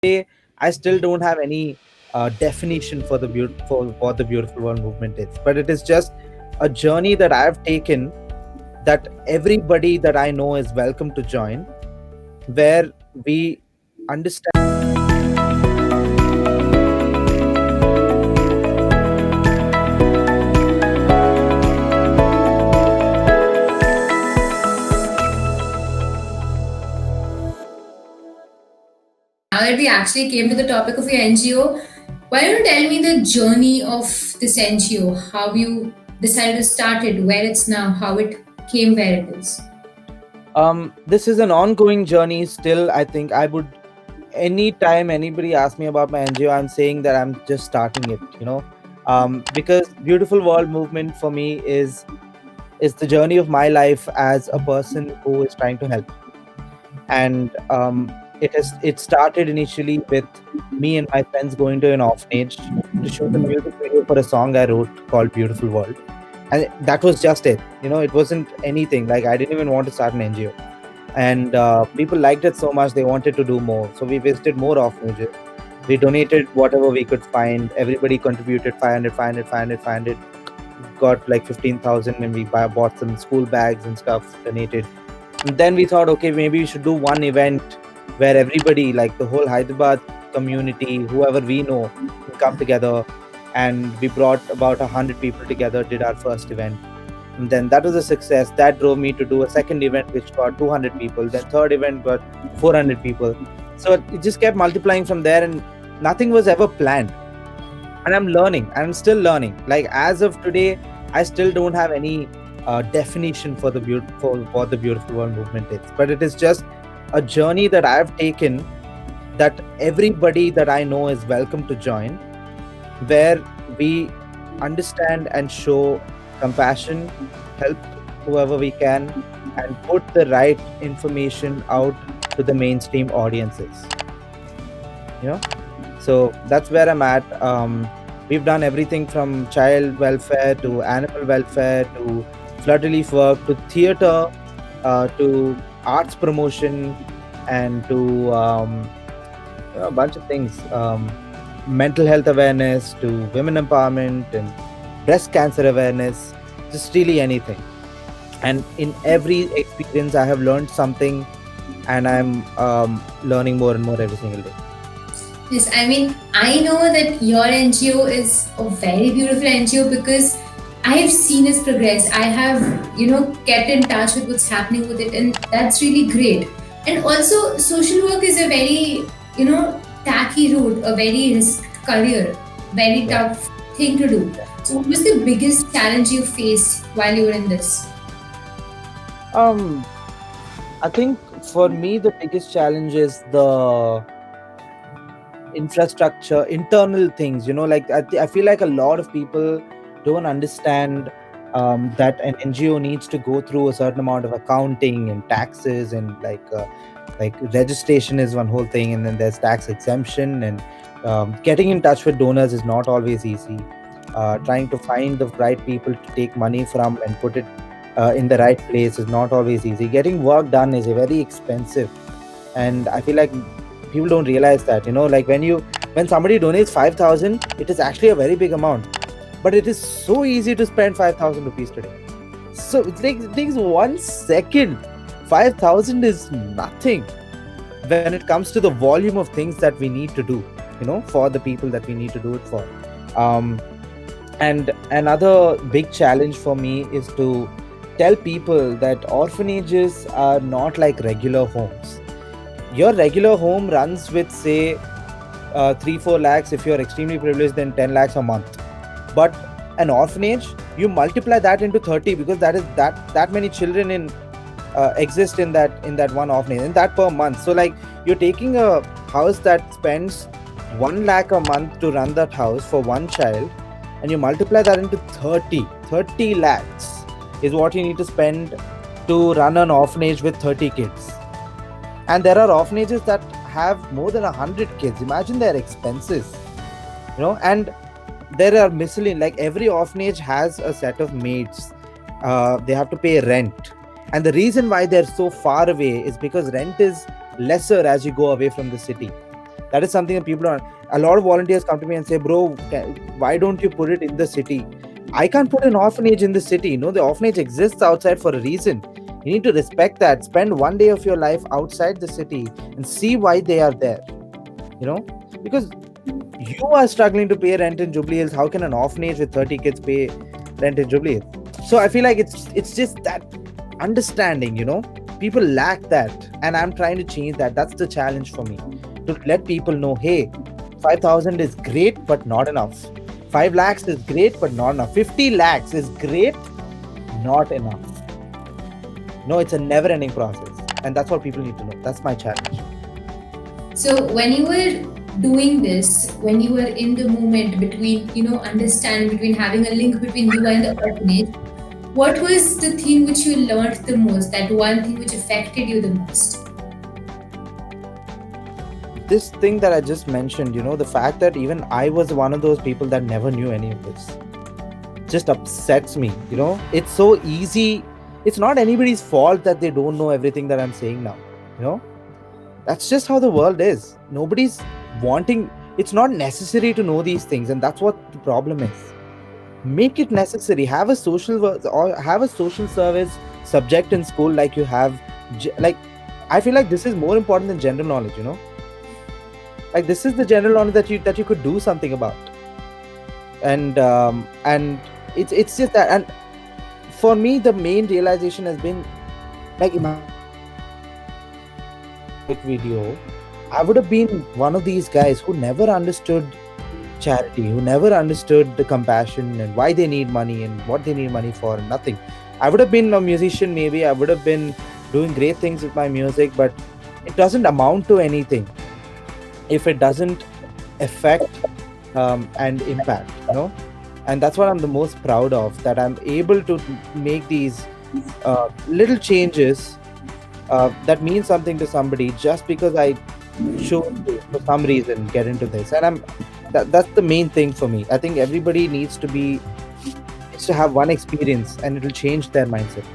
today, I still don't have any definition for for what the beautiful world movement is. But it is just a journey that I have taken, that everybody that I know is welcome to join, where we understand. Now that we actually came to the topic of your NGO, why don't you tell me the journey of this NGO? How you decided to start it, where it's now, how it came where it is? This is an ongoing journey. Still, I think I would, anytime anybody asks me about my NGO, I'm saying that I'm just starting it. Because beautiful world movement for me is the journey of my life as a person who is trying to help. And it started initially with me and my friends going to an orphanage to shoot a music video for a song I wrote called Beautiful World. And that was just it. It wasn't anything. Like, I didn't even want to start an NGO. And people liked it so much, they wanted to do more. So we visited more orphanages. We donated whatever we could find. Everybody contributed 500, 500, 500, 500. Got like 15,000, and we bought some school bags and stuff, donated. And then we thought, okay, maybe we should do one event where everybody, like the whole Hyderabad community, whoever we know, can come together. And we brought about 100 people together, did our first event. And then that was a success. That drove me to do a second event, which got 200 people. Then third event got 400 people. So it just kept multiplying from there, and nothing was ever planned. And I'm learning. I'm still learning. Like, as of today, I still don't have any definition for what the beautiful world movement is. But it is just a journey that I've taken, that everybody that I know is welcome to join, where we understand and show compassion, help whoever we can, and put the right information out to the mainstream audiences. You know, so that's where I'm at. We've done everything from child welfare to animal welfare to flood relief work to theater, to arts promotion, and to a bunch of things. Mental health awareness to women empowerment and breast cancer awareness, just really anything. And in every experience, I have learned something, and I'm learning more and more every single day. Yes, I mean, I know that your NGO is a very beautiful NGO because I have seen its progress. I have, kept in touch with what's happening with it, and that's really great. And also, social work is a very, tacky route, a very risk career, very Yeah. tough thing to do. So, what was the biggest challenge you faced while you were in this? Um, I think for me, the biggest challenge is the infrastructure, internal things. Like, I feel like a lot of people don't understand that an NGO needs to go through a certain amount of accounting and taxes, and like registration is one whole thing, and then there's tax exemption, and getting in touch with donors is not always easy. Trying to find the right people to take money from and put it in the right place is not always easy. Getting work done is very expensive, and I feel like people don't realize that. Like, when somebody donates 5,000, it is actually a very big amount, but it is so easy to spend 5,000 rupees today. So it takes 1 second. 5,000 is nothing when it comes to the volume of things that we need to do, for the people that we need to do it for. um, and another big challenge for me is to tell people that orphanages are not like regular homes. Your regular home runs with, say, 3 4 lakhs. If you're extremely privileged, then 10 lakhs a month. But an orphanage, you multiply that into 30, because that many children in exist in that one orphanage, and that per month. So, like, you're taking a house that spends 1 lakh a month to run that house for one child, and you multiply that into 30 lakhs is what you need to spend to run an orphanage with 30 kids. And there are orphanages that have more than 100 kids. Imagine their expenses. And there are miscellaneous, like, every orphanage has a set of maids. They have to pay rent, and the reason why they're so far away is because rent is lesser as you go away from the city. That is something that people are. A lot of volunteers come to me and say, "Bro, why don't you put it in the city?" I can't put an orphanage in the city. You know, the orphanage exists outside for a reason. You need to respect that. Spend one day of your life outside the city and see why they are there. You know, because you are struggling to pay rent in Jubilee Hills. How can an orphanage with 30 kids pay rent in Jubilee Hills? So I feel like it's just that understanding. You know, people lack that, and I'm trying to change that. That's the challenge for me, to let people know, hey, 5,000 is great, but not enough. 5 lakhs is great, but not enough. 50 lakhs is great, not enough. No, it's a never ending process. And that's what people need to know. That's my challenge. So when you were doing this, when you were in the moment between, understand between having a link between you and the orphanage, what was the thing which you learned the most? That one thing which affected you the most? This thing that I just mentioned, you know, the fact that even I was one of those people that never knew any of this just upsets me. You know, it's so easy. It's not anybody's fault that they don't know everything that I'm saying now. You know, that's just how the world is. Nobody's wanting, it's not necessary to know these things, and that's what the problem is. Make it necessary. Have a or have a social service subject in school, like you have like, I feel like this is more important than general knowledge, you know. Like, this is the general knowledge that you could do something about. And it's just that. And for me, the main realization has been, like, in my video, I would have been one of these guys who never understood charity, who never understood the compassion and why they need money and what they need money for, and nothing. I would have been a musician, maybe I would have been doing great things with my music, but it doesn't amount to anything if it doesn't affect and impact, you know. And that's what I'm the most proud of, that I'm able to make these little changes that mean something to somebody, just because I should, for some reason, get into this. And that's the main thing for me. I think everybody needs to have one experience, and it'll change their mindset.